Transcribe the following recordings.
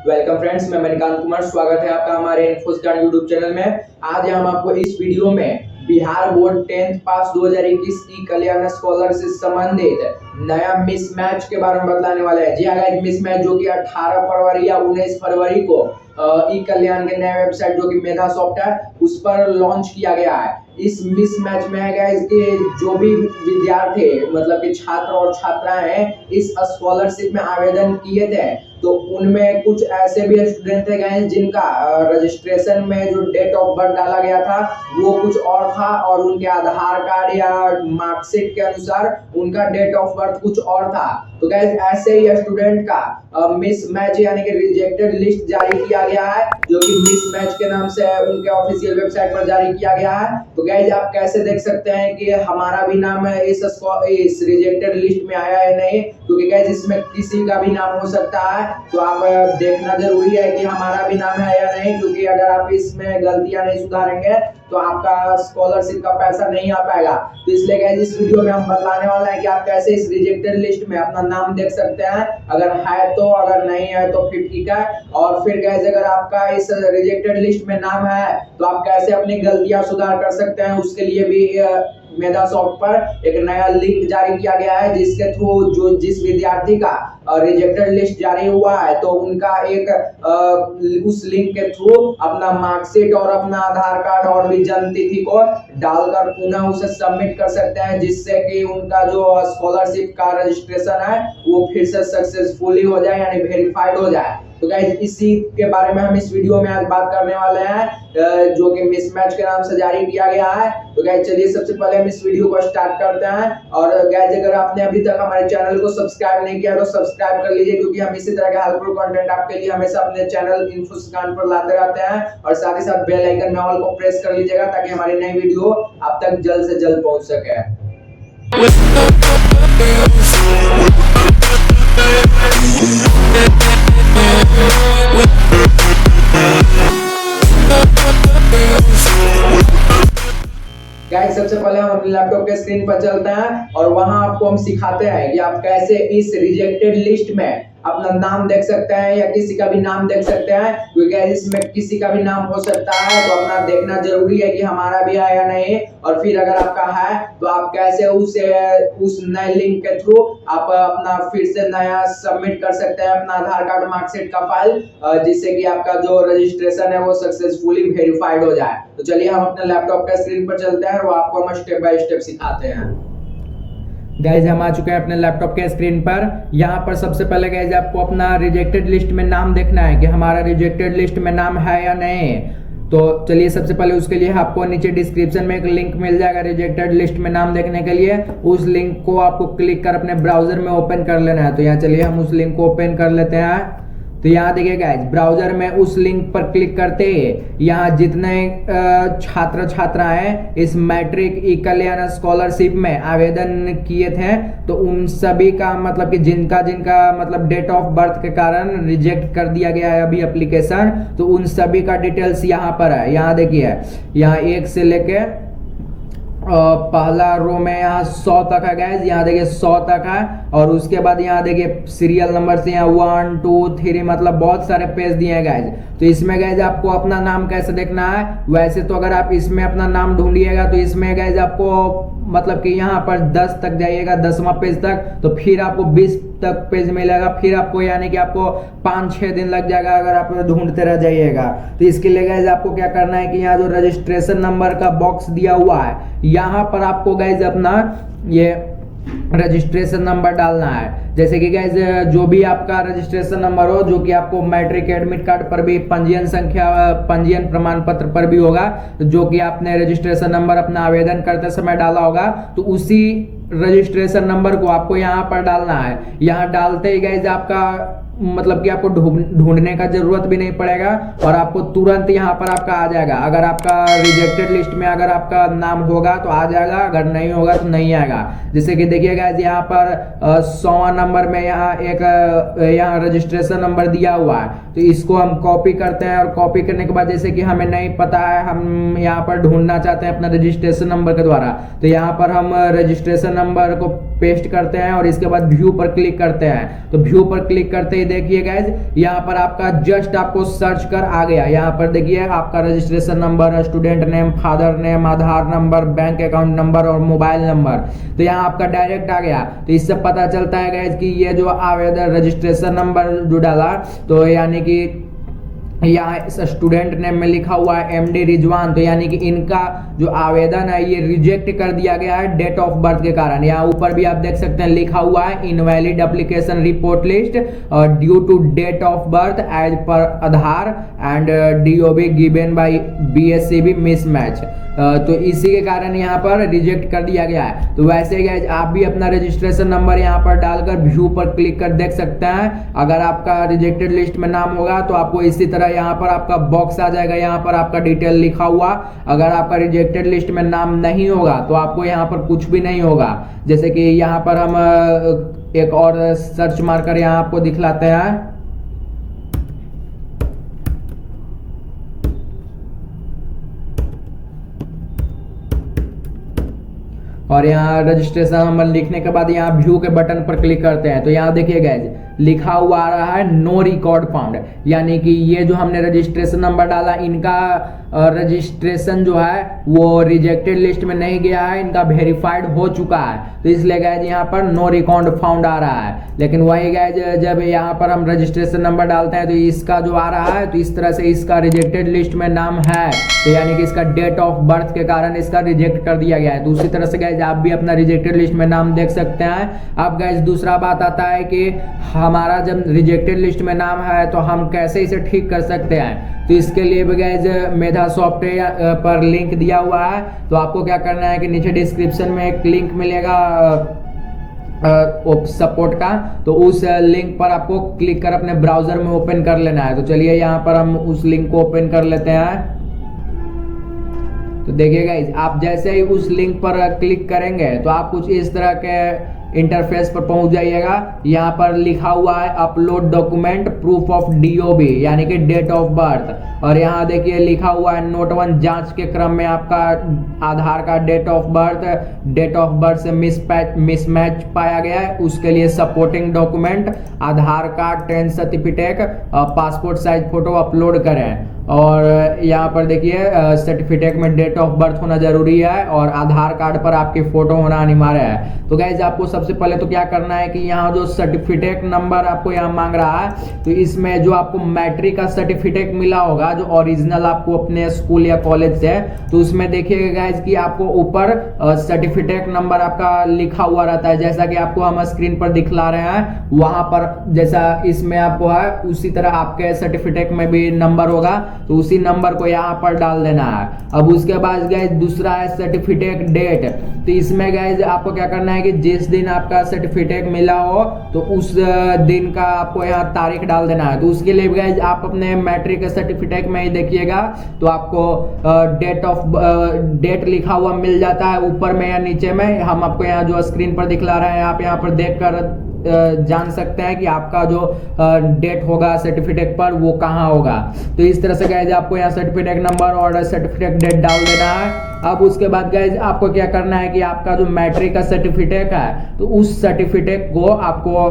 Welcome friends, मैं मणिकांत कुमार। स्वागत है आपका हमारे इन्फोस्टार यूट्यूब चैनल में। आज हम आपको इस वीडियो में बिहार बोर्ड 10th पास 2021 ई कल्याण स्कॉलर से संबंधित नया मिसमैच के बारे में बताने वाले हैं। जी हाँ गाइस, मिसमैच जो कि 18 फरवरी या 19 फरवरी को ई कल्याण के नए वेबसाइट जो कि मेधा सॉफ्ट है उस पर लॉन्च किया गया है। इस मिसमैच में है गाइस कि जो भी विद्यार्थी मतलब कि छात्र और छात्राएं हैं इस स्कॉलरशिप में आवेदन किए थे तो उनमें कुछ ऐसे भी स्टूडेंट थे गाइस जिनका रजिस्ट्रेशन में जो डेट ऑफ बर्थ डाला गया था वो कुछ और था और उनके आधार कार्ड या मार्कशीट के अनुसार उनका डेट ऑफ बर्थ कुछ और था। तो गाइस ऐसे ही स्टूडेंट का मिसमैच यानी कि रिजेक्टेड लिस्ट जारी किया गया है जो कि मिसमैच के नाम से उनके ऑफिशियल वेबसाइट पर जारी किया गया है। तो गाइस आप कैसे देख सकते हैं कि हमारा भी नाम इस रिजेक्टेड लिस्ट में आया है नहीं, क्योंकि गाइस इसमें किसी का भी नाम हो सकता है। तो आप देखना जरूरी है कि हमारा भी नाम है या नहीं, क्योंकि अगर आप इसमें गलतियां नहीं सुधारेंगे तो आपका स्कॉलरशिप का पैसा नहीं आ पाएगा। तो इसलिए गाइस इस वीडियो में हम बताने वाले हैं कि आप कैसे इस रिजेक्टेड लिस्ट में अपना नाम देख सकते हैं, अगर है तो, अगर नहीं है तो फिर ठीक है। और फिर गाइस अगर आपका इस रिजेक्टेड लिस्ट में नाम है तो आप कैसे अपनी गलतियां सुधार कर सकते हैं, उसके लिए भी मेधा सॉफ्ट पर एक नया लिंक जारी किया गया है जिसके थ्रू जो जिस विद्यार्थी का रिजेक्टेड लिस्ट जारी हुआ है तो उनका एक उस लिंक के थ्रू अपना मार्कशीट और अपना आधार कार्ड और भी जन्म तिथि को डालकर पुनः उसे सबमिट कर सकते हैं, जिससे कि उनका जो स्कॉलरशिप का रजिस्ट्रेशन है वो फिर से सक्सेसफुली हो जाए यानी वेरीफाइड हो जाए। तो गाइस इसी के बारे में हम इस वीडियो में आज बात करने वाले हैं जो कि मिसमैच के नाम से जारी किया गया है। तो गाइस चलिए सबसे पहले हम इस वीडियो को स्टार्ट करते हैं। और गाइस अगर आपने अभी तक हमारे चैनल को सब्सक्राइब नहीं किया तो सब्सक्राइब कर लीजिए, क्योंकि हम इसी तरह के हेल्पफुल कंटेंट आपके लिए हमेशा अपने चैनल इन्फोस्टार पर लाते रहते हैं। और साथ ही साथ बेल आइकन में ऑल को प्रेस कर लीजिएगा ताकि हमारी नई वीडियो आप तक जल्द से जल्द पहुंच सके। गाइस सबसे पहले हम अपने लैपटॉप के स्क्रीन पर चलते हैं और वहां आपको हम सिखाते हैं कि आप कैसे इस रिजेक्टेड लिस्ट में अपना नाम देख सकते हैं या किसी का भी नाम देख सकते हैं, क्योंकि इसमें किसी का भी नाम हो सकता है। तो अपना देखना जरूरी है कि हमारा भी है या नहीं, और फिर अगर आपका है तो आप कैसे उस नए लिंक के थ्रू आप अपना फिर से नया सबमिट कर सकते हैं अपना आधार कार्ड मार्कशीट का फाइल, जिससे कि आपका जो रजिस्ट्रेशन है वो सक्सेसफुली वेरीफाइड हो जाए। तो चलिए हम अपने लैपटॉप के स्क्रीन पर चलते हैं और वो आपको हम स्टेप बाय स्टेप सिखाते हैं। गाइज हम आ चुके हैं अपने लैपटॉप के स्क्रीन पर। यहाँ पर सबसे पहले गाइज आपको अपना रिजेक्टेड लिस्ट में नाम देखना है कि हमारा रिजेक्टेड लिस्ट में नाम है या नहीं। तो चलिए सबसे पहले उसके लिए आपको नीचे डिस्क्रिप्शन में एक लिंक मिल जाएगा रिजेक्टेड लिस्ट में नाम देखने के लिए। उस लिंक को आपको क्लिक कर अपने ब्राउजर में ओपन कर लेना है। तो यहाँ चलिए हम उस लिंक को ओपन कर लेते हैं। तो यहाँ देखिए गाइज ब्राउजर में उस लिंक पर क्लिक करते ही यहाँ जितने छात्र छात्राएं इस मैट्रिक ई कल्याण स्कॉलरशिप में आवेदन किए थे तो उन सभी का मतलब कि जिनका मतलब डेट ऑफ बर्थ के कारण रिजेक्ट कर दिया गया है अभी एप्लीकेशन, तो उन सभी का डिटेल्स यहाँ पर है। यहाँ देखिए यहाँ 1 से लेके पहला रो में यहाँ 100 तक है गाइज। यहाँ देखिए 100 तक है और उसके बाद यहाँ देखिए सीरियल नंबर से यहाँ 1 2 3 मतलब बहुत सारे पेज दिए हैं गाइज। तो इसमें गाइज आपको अपना नाम कैसे देखना है, वैसे तो अगर आप इसमें अपना नाम ढूंढिएगा तो इसमें गाइज आपको मतलब कि यहाँ पर 10 तक जाइएगा 10वां पेज तक, तो फिर आपको 20 तक पेज मिलेगा, फिर आपको यानी कि आपको 5-6 दिन लग जाएगा अगर आप ढूंढते रह जाइएगा। तो इसके लिए गाइज आपको क्या करना है कि यहाँ जो रजिस्ट्रेशन नंबर का बॉक्स दिया हुआ है यहाँ पर आपको गाइज अपना ये रजिस्ट्रेशन नंबर डालना है। जैसे कि गाइज जो भी आपका रजिस्ट्रेशन नंबर हो जो कि आपको मैट्रिक एडमिट कार्ड पर भी पंजीयन प्रमाण पत्र पर भी होगा, जो कि आपने रजिस्ट्रेशन नंबर अपना आवेदन करते समय डाला होगा, तो उसी रजिस्ट्रेशन नंबर को आपको यहाँ पर डालना है। यहाँ डालते ही गाइज आपका मतलब कि आपको ढूंढने का जरूरत भी नहीं पड़ेगा और आपको तुरंत यहाँ पर आपका आ जाएगा। अगर आपका रिजेक्टेड लिस्ट में अगर आपका नाम होगा तो आ जाएगा, अगर नहीं होगा तो नहीं आएगा। जैसे कि देखिएगा यहाँ पर 100वां नंबर में यहाँ रजिस्ट्रेशन नंबर दिया हुआ है, तो इसको हम कॉपी करते हैं और कॉपी करने के बाद जैसे कि हमें नहीं पता है, हम यहाँ पर ढूंढना चाहते हैं अपना रजिस्ट्रेशन नंबर के द्वारा, तो यहाँ पर हम रजिस्ट्रेशन नंबर को पेस्ट करते हैं और इसके बाद व्यू पर क्लिक करते हैं। तो व्यू पर क्लिक करते ही देखिए गाइज, यहाँ पर आपका जस्ट आपको सर्च कर आ गया। यहाँ पर देखिए आपका registration number, student name, father name, Aadhaar number, bank account number और मोबाइल नंबर। तो यहाँ आपका डायरेक्ट आ गया। तो इससे पता चलता है गाइज कि ये जो आवेदन रजिस्ट्रेशन नंबर जो डाला, तो यानी कि यहाँ स्टूडेंट नेम में लिखा हुआ है एमडी रिजवान, तो यानी कि इनका जो आवेदन है ये रिजेक्ट कर दिया गया है डेट ऑफ बर्थ के कारण। यहाँ ऊपर भी आप देख सकते हैं लिखा हुआ है invalid application report list due to date of birth age पर Aadhaar and DOB given by BSCB mismatch. तो इसी के कारण यहाँ पर रिजेक्ट कर दिया गया है। तो वैसे ही आप भी अपना रजिस्ट्रेशन नंबर यहाँ पर डालकर व्यू पर क्लिक कर देख सकते हैं। अगर आपका रिजेक्टेड लिस्ट में नाम होगा तो आपको इसी तरह यहाँ पर आपका बॉक्स आ जाएगा, यहाँ पर आपका डिटेल लिखा हुआ। अगर आपका रिजेक्टेड लिस्ट में नाम नहीं होगा तो आपको यहाँ पर कुछ भी नहीं होगा। जैसे कि यहाँ पर हम एक और सर्च मारकर यहाँ आपको दिखलाते हैं। और यहाँ रजिस्ट्रेशन नंबर लिखने के बाद यहाँ व्यू के बटन पर क्लिक करते हैं। तो यहाँ देखिए गाइज लिखा हुआ आ रहा है नो रिकॉर्ड फाउंड, यानी कि ये जो हमने रजिस्ट्रेशन नंबर डाला इनका रजिस्ट्रेशन जो है वो रिजेक्टेड लिस्ट में नहीं गया है, इनका वेरीफाइड हो चुका है। तो इसलिए गाइज यहाँ पर नो रिकॉर्ड फाउंड आ रहा है। लेकिन वही गाइज जब यहाँ पर हम रजिस्ट्रेशन नंबर डालते हैं तो इसका जो आ रहा है, तो इस तरह से इसका रिजेक्टेड लिस्ट में नाम है, तो यानी कि इसका डेट ऑफ बर्थ के कारण इसका रिजेक्ट कर दिया गया है। तो उसी तरह से गाइज आप भी अपना रिजेक्टेड लिस्ट में नाम देख सकते हैं। अब गाइज दूसरा बात आता है कि हमारा जब रिजेक्टेड लिस्ट में नाम है तो हम कैसे इसे ठीक कर सकते हैं। तो इसके लिए भी गाइज मेधा सॉफ्टवेयर पर लिंक दिया हुआ है। तो आपको क्या करना है कि नीचे डिस्क्रिप्शन में एक लिंक मिलेगा सपोर्ट का, तो उस लिंक पर आपको क्लिक कर अपने ब्राउजर में ओपन कर लेना है। तो चलिए यहाँ पर हम उस लिंक को ओपन कर लेते हैं। तो देखिए गाइज आप जैसे ही उस लिंक पर क्लिक करेंगे तो आप कुछ इस तरह के इंटरफेस पर पहुंच जाइएगा। यहाँ पर लिखा हुआ है upload document proof of DOB, यानी कि डेट ऑफ बर्थ। और यहाँ देखिए लिखा हुआ है नोट 1 जांच के क्रम में आपका आधार का डेट ऑफ बर्थ से मिसमैच पाया गया है, उसके लिए supporting document Aadhaar card, 10th certificate, passport size photo upload करें। और यहाँ पर देखिए सर्टिफिकेट में डेट ऑफ बर्थ होना जरूरी है और आधार कार्ड पर आपकी फोटो होना अनिवार्य है। तो गाइज आपको सबसे पहले तो क्या करना है कि यहाँ जो सर्टिफिकेट नंबर आपको यहाँ मांग रहा है, तो इसमें जो आपको मैट्रिक का सर्टिफिकेट मिला होगा जो ओरिजिनल आपको अपने स्कूल या कॉलेज से, तो उसमें देखिएगा गाइज कि आपको ऊपर सर्टिफिकेट नंबर आपका लिखा हुआ रहता है, जैसा कि आपको हम स्क्रीन पर दिखला रहे हैं। वहां पर जैसा इसमें आपको है उसी तरह आपके सर्टिफिकेट में भी नंबर होगा, तो उसी नंबर को यहाँ पर डाल देना है। अब उसके बाद गाइज दूसरा है सर्टिफिकेट डेट। तो इसमें गाइज आपको क्या करना है कि जिस दिन आपका सर्टिफिकेट मिला हो तो उस दिन का आपको यहाँ तारीख डाल देना है। तो उसके लिए गाइज आप अपने मैट्रिक सर्टिफिकेट में ही देखिएगा तो आपको डेट लिखा हुआ मिल जाता है ऊपर में या नीचे में। हम आपको यहाँ जो स्क्रीन पर दिखला रहे हैं आप यहाँ पर देखकर जान सकते हैं कि आपका जो डेट होगा सर्टिफिकेट पर वो कहाँ होगा। तो इस तरह से गाइज आपको यहाँ सर्टिफिकेट नंबर और सर्टिफिकेट डेट डाल देना है। अब उसके बाद गाइज आपको क्या करना है कि आपका जो मैट्रिक का सर्टिफिकेट है तो उस सर्टिफिकेट को आपको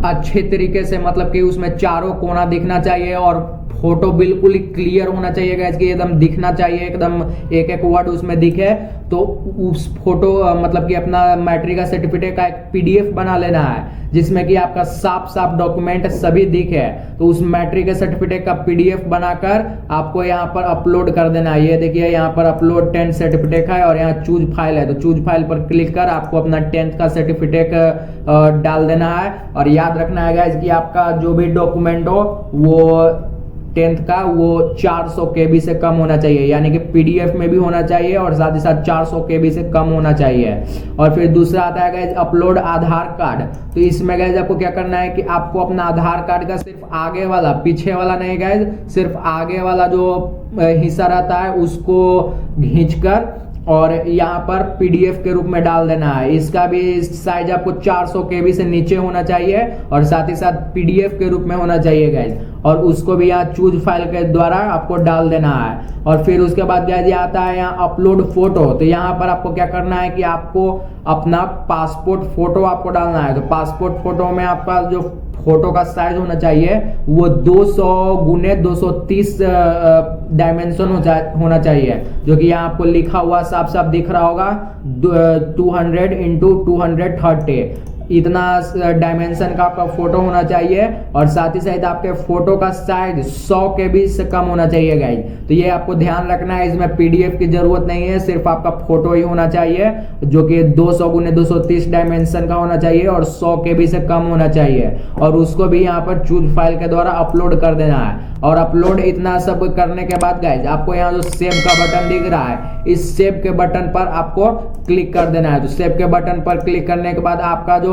अच्छे तरीके से, मतलब कि उसमें चारों कोना दिखना चाहिए और फोटो बिल्कुल ही क्लियर होना चाहिए गाइस कि एकदम दिखना चाहिए, एकदम एक एक वर्ड उसमें दिखे। तो उस फोटो मतलब कि अपना मैट्रिक का सर्टिफिकेट का एक पीडीएफ बना लेना है जिसमें कि आपका साफ साफ डॉक्यूमेंट सभी दिखे। तो उस मैट्रिक के सर्टिफिकेट का पीडीएफ बनाकर आपको यहाँ पर अपलोड कर देना है। ये देखिए यहाँ पर अपलोड 10th सर्टिफिकेट है और यहाँ चूज फाइल है, तो चूज फाइल पर क्लिक कर आपको अपना 10th का सर्टिफिकेट डाल देना है। और याद रखना है गाइस कि आपका जो भी डॉक्यूमेंट हो वो 10th का वो 400 KB से कम होना चाहिए, यानी कि पीडीएफ में भी होना चाहिए और साथ ही साथ 400 KB से कम होना चाहिए। और फिर दूसरा आता है गाइज अपलोड आधार कार्ड। तो इसमें गाइज आपको क्या करना है कि आपको अपना आधार कार्ड का सिर्फ आगे वाला, पीछे वाला नहीं गाइज, सिर्फ आगे वाला जो हिस्सा रहता है उसको खींचकर और यहाँ पर पीडीएफ के रूप में डाल देना है। इसका भी साइज आपको 400 KB से नीचे होना चाहिए और साथ ही साथ पीडीएफ के रूप में होना चाहिए गाइज। और उसको भी यहाँ चूज फाइल के द्वारा आपको डाल देना है। और फिर उसके बाद गाइज आता है यहाँ अपलोड फोटो। तो यहाँ पर आपको क्या करना है कि आपको अपना पासपोर्ट फोटो आपको डालना है। तो पासपोर्ट फोटो में आपका जो फोटो का साइज होना चाहिए वो 200 गुने 230 डायमेंशन होना चाहिए, जो कि यहाँ आपको लिखा हुआ साफ साफ दिख रहा होगा 200 इंटू 230 इतना डायमेंशन का आपका फोटो होना चाहिए। और साथ ही साथ आपके फोटो का साइज 100 KB से कम होना चाहिए गाइज। तो ये आपको ध्यान रखना है, इसमें PDF की जरूरत नहीं है, सिर्फ आपका फोटो ही होना चाहिए जो कि 200 गुने 230 डायमेंशन का होना चाहिए और 100 KB से कम होना चाहिए। और उसको भी यहाँ पर चूज फाइल के द्वारा अपलोड कर देना है। और अपलोड इतना सब करने के बाद गाइज आपको यहाँ जो सेव का बटन दिख रहा है, इस सेव के बटन पर आपको क्लिक कर देना है। तो सेव के बटन पर क्लिक करने के बाद आपका जो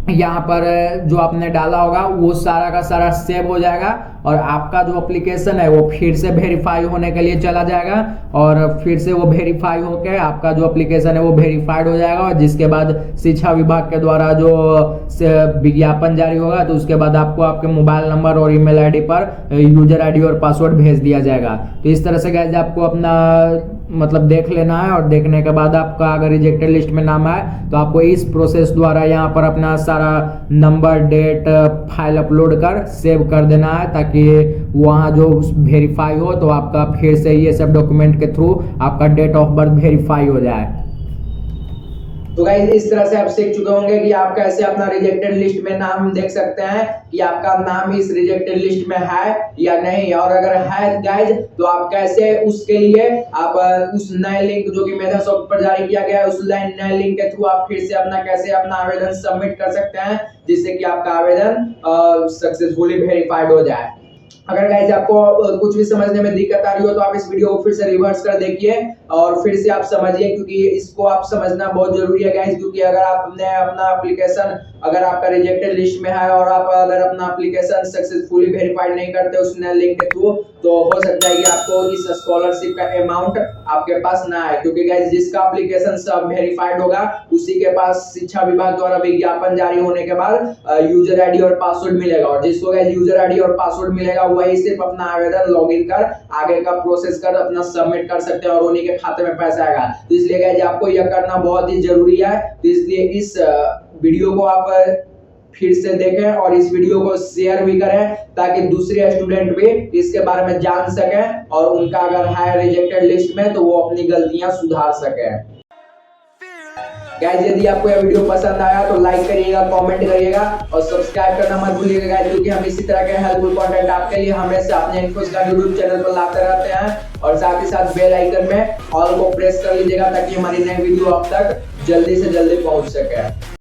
यहाँ पर जो आपने डाला होगा वो सारा का सारा सेव हो जाएगा और आपका जो एप्लीकेशन है वो फिर से वेरीफाई होने के लिए चला जाएगा और फिर से वो वेरीफाई होकर आपका जो एप्लीकेशन है वो वेरीफाइड हो जाएगा। और जिसके बाद शिक्षा विभाग के द्वारा जो विज्ञापन जारी होगा तो उसके बाद आपको आपके मोबाइल नंबर और ईमेल आईडी पर यूजर आईडी और पासवर्ड भेज दिया जाएगा। तो इस तरह से गाइस आपको अपना मतलब देख लेना है और देखने के बाद आपका अगर रिजेक्टेड लिस्ट में नाम आए तो आपको इस प्रोसेस द्वारा यहाँ पर अपना सारा नंबर डेट फाइल अपलोड कर सेव कर देना है, ताकि वहाँ जो वेरीफाई हो तो आपका फिर से ये सब डॉक्यूमेंट के थ्रू आपका डेट ऑफ बर्थ वेरीफाई हो जाए। तो गाइस इस तरह से आप सीख चुके होंगे कि आप कैसे अपना रिजेक्टेड लिस्ट में नाम देख सकते हैं कि आपका नाम इस रिजेक्टेड लिस्ट में है या नहीं, और अगर है गाइस तो आप कैसे उसके लिए आप उस नए लिंक जो कि मेधासॉफ्ट पर जारी किया गया है उस नए लिंक के थ्रू आप फिर से कैसे अपना आवेदन सबमिट कर सकते हैं जिससे कि आपका आवेदन सक्सेसफुली वेरीफाइड हो जाए। अगर गाइस आपको कुछ भी समझने में दिक्कत आ रही हो तो आप इस वीडियो को फिर से रिवर्स कर देखिए और फिर से आप समझिए, क्योंकि इसको आप समझना बहुत जरूरी है गाइस। क्योंकि अगर आपने अपना एप्लीकेशन अगर आपका रिजेक्टेड लिस्ट में है और आप अगर अपना एप्लीकेशन सक्सेसफुली वेरीफाइड नहीं करते उस नए लिंक के थ्रू तो हो सकता है कि आपको इस स्कॉलरशिप का अमाउंट आपके पास ना आए, क्योंकि गाइस जिसका एप्लीकेशन सब वेरीफाइड होगा उसी के पास शिक्षा विभाग द्वारा विज्ञापन जारी होने के बाद यूजर आईडी और पासवर्ड मिलेगा, और जिसको गाइस यूजर आईडी और पासवर्ड मिलेगा वही सिर्फ अपना आवेदन लॉगिन कर आगे का प्रोसेस कर अपना सबमिट कर सकते हैं और उन्हीं के खाते में पैसा आएगा। तो इसलिए गाइस आपको यह करना बहुत ही जरूरी है। तो इसलिए इस वीडियो को आप फिर से देखें और इस वीडियो को शेयर भी करें ताकि दूसरे स्टूडेंट भी इसके बारे में जान सकें और उनका अगर है रिजेक्टेड लिस्ट में तो वो अपनी गलतियां सुधार सकें। गाइस यदि आपको यह वीडियो पसंद आया तो लाइक करिएगा, कमेंट करिएगा और सब्सक्राइब करना मत भूलिएगा गाइस, क्योंकि हम इसी तरह के हेल्पफुल कंटेंट आपके लिए हमेशा अपने इन्फोस का यूट्यूब चैनल पर लाते रहते हैं। और साथ ही साथ बेल आइकन में ऑल को प्रेस कर लीजिएगा ताकि हमारी नई वीडियो आप तक जल्दी से जल्दी पहुंच सके।